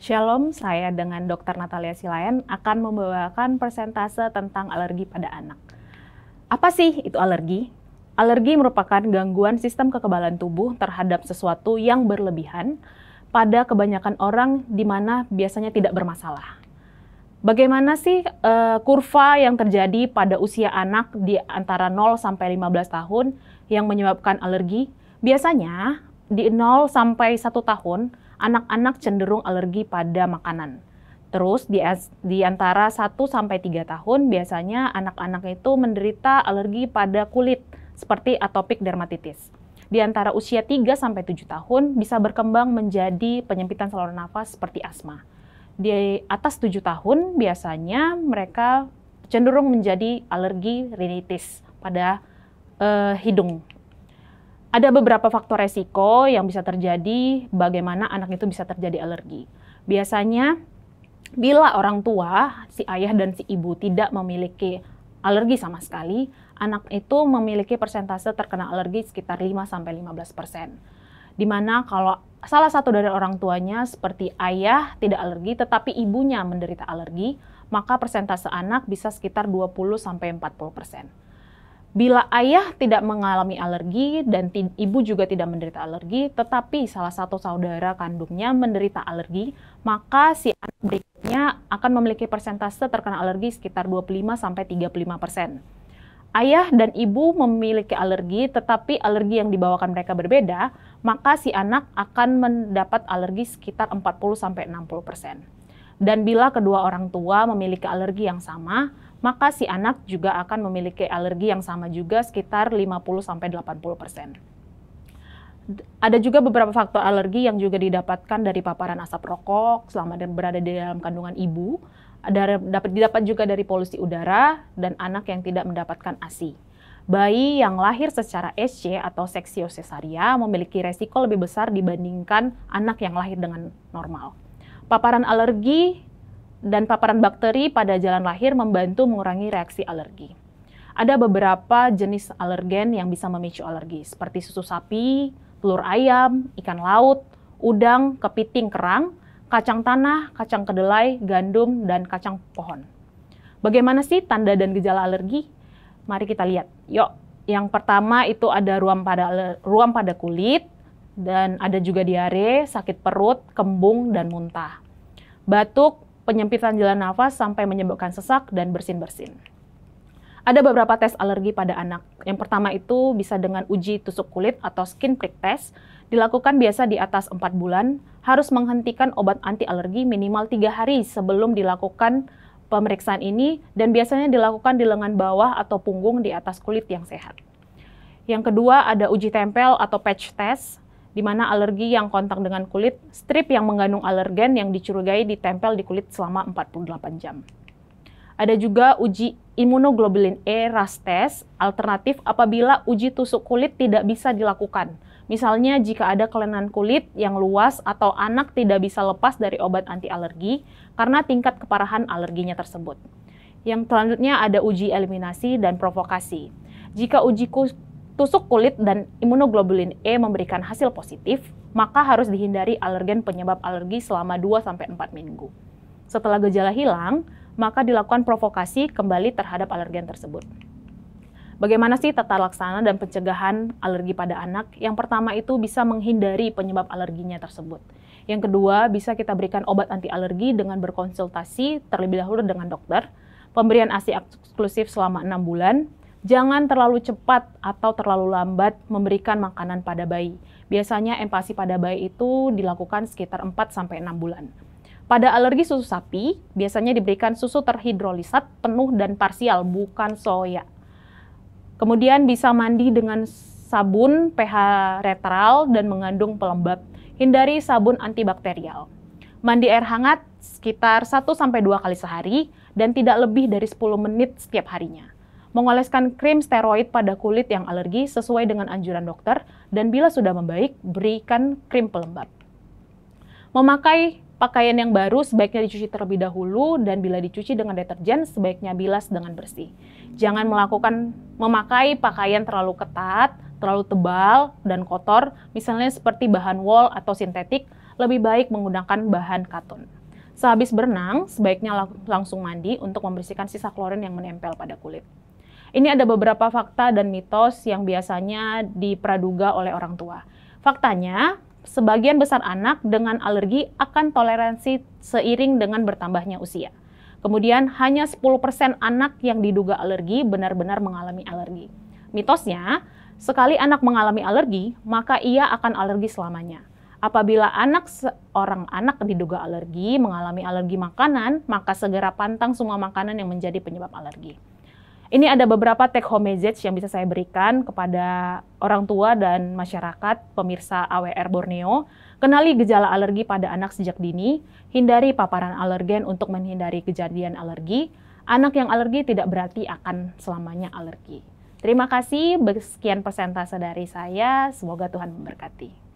Shalom, saya dengan Dr. Natalia Silayan akan membawakan persentase tentang alergi pada anak. Apa sih itu alergi? Alergi merupakan gangguan sistem kekebalan tubuh terhadap sesuatu yang berlebihan pada kebanyakan orang di mana biasanya tidak bermasalah. Bagaimana sih kurva yang terjadi pada usia anak di antara 0 sampai 15 tahun yang menyebabkan alergi? Biasanya di 0 sampai 1 tahun, anak-anak cenderung alergi pada makanan. Terus di antara 1 sampai 3 tahun biasanya anak-anak itu menderita alergi pada kulit seperti atopic dermatitis. Di antara usia 3 sampai 7 tahun bisa berkembang menjadi penyempitan saluran nafas seperti asma. Di atas 7 tahun biasanya mereka cenderung menjadi alergi rinitis pada hidung. Ada beberapa faktor resiko yang bisa terjadi bagaimana anak itu bisa terjadi alergi. Biasanya bila orang tua, si ayah dan si ibu tidak memiliki alergi sama sekali, anak itu memiliki persentase terkena alergi sekitar 5-15%. Dimana kalau salah satu dari orang tuanya seperti ayah tidak alergi tetapi ibunya menderita alergi, maka persentase anak bisa sekitar 20-40%. Bila ayah tidak mengalami alergi dan ibu juga tidak menderita alergi, tetapi salah satu saudara kandungnya menderita alergi, maka si anak berikutnya akan memiliki persentase terkena alergi sekitar 25-35%. Ayah dan ibu memiliki alergi, tetapi alergi yang dibawakan mereka berbeda, maka si anak akan mendapat alergi sekitar 40-60%. Dan bila kedua orang tua memiliki alergi yang sama, maka si anak juga akan memiliki alergi yang sama juga sekitar 50-80%. Ada juga beberapa faktor alergi yang juga didapatkan dari paparan asap rokok selama berada di dalam kandungan ibu, didapat juga dari polusi udara, dan anak yang tidak mendapatkan ASI. Bayi yang lahir secara SC atau seksio cesaria memiliki resiko lebih besar dibandingkan anak yang lahir dengan normal. Paparan alergi dan paparan bakteri pada jalan lahir membantu mengurangi reaksi alergi. Ada beberapa jenis alergen yang bisa memicu alergi, seperti susu sapi, telur ayam, ikan laut, udang, kepiting kerang, kacang tanah, kacang kedelai, gandum, dan kacang pohon. Bagaimana sih tanda dan gejala alergi? Mari kita lihat. Yuk, yang pertama itu ada ruam pada kulit, dan ada juga diare, sakit perut, kembung, dan muntah. Batuk, penyempitan jalan nafas sampai menyebabkan sesak dan bersin-bersin. Ada beberapa tes alergi pada anak. Yang pertama itu bisa dengan uji tusuk kulit atau skin prick test, dilakukan biasa di atas 4 bulan, harus menghentikan obat anti alergi minimal 3 hari sebelum dilakukan pemeriksaan ini, dan biasanya dilakukan di lengan bawah atau punggung di atas kulit yang sehat. Yang kedua ada uji tempel atau patch test, di mana alergi yang kontak dengan kulit, strip yang mengandung alergen yang dicurigai ditempel di kulit selama 48 jam. Ada juga uji imunoglobulin E RAS test, alternatif apabila uji tusuk kulit tidak bisa dilakukan. Misalnya jika ada kelainan kulit yang luas atau anak tidak bisa lepas dari obat anti alergi karena tingkat keparahan alerginya tersebut. Yang selanjutnya ada uji eliminasi dan provokasi. Jika uji tusuk kulit dan imunoglobulin E memberikan hasil positif, maka harus dihindari alergen penyebab alergi selama 2-4 minggu. Setelah gejala hilang, maka dilakukan provokasi kembali terhadap alergen tersebut. Bagaimana sih tata laksana dan pencegahan alergi pada anak? Yang pertama itu bisa menghindari penyebab alerginya tersebut. Yang kedua, bisa kita berikan obat anti alergi dengan berkonsultasi terlebih dahulu dengan dokter, pemberian ASI eksklusif selama 6 bulan, jangan terlalu cepat atau terlalu lambat memberikan makanan pada bayi. Biasanya empasi pada bayi itu dilakukan sekitar 4-6 bulan. Pada alergi susu sapi, biasanya diberikan susu terhidrolisat penuh dan parsial, bukan soya. Kemudian bisa mandi dengan sabun pH netral dan mengandung pelembab. Hindari sabun antibakterial. Mandi air hangat sekitar 1-2 kali sehari dan tidak lebih dari 10 menit setiap harinya. Mengoleskan krim steroid pada kulit yang alergi sesuai dengan anjuran dokter, dan bila sudah membaik, berikan krim pelembab. Memakai pakaian yang baru sebaiknya dicuci terlebih dahulu, dan bila dicuci dengan deterjen, sebaiknya bilas dengan bersih. Jangan memakai pakaian terlalu ketat, terlalu tebal, dan kotor, misalnya seperti bahan wol atau sintetik, lebih baik menggunakan bahan katun. Sehabis berenang, sebaiknya langsung mandi untuk membersihkan sisa klorin yang menempel pada kulit. Ini ada beberapa fakta dan mitos yang biasanya dipraduga oleh orang tua. Faktanya, sebagian besar anak dengan alergi akan toleransi seiring dengan bertambahnya usia. Kemudian hanya 10% anak yang diduga alergi benar-benar mengalami alergi. Mitosnya, sekali anak mengalami alergi, maka ia akan alergi selamanya. Apabila seorang anak diduga alergi, mengalami alergi makanan, maka segera pantang semua makanan yang menjadi penyebab alergi. Ini ada beberapa take home message yang bisa saya berikan kepada orang tua dan masyarakat pemirsa AWR Borneo. Kenali gejala alergi pada anak sejak dini, hindari paparan alergen untuk menghindari kejadian alergi. Anak yang alergi tidak berarti akan selamanya alergi. Terima kasih, sekian persentase dari saya, semoga Tuhan memberkati.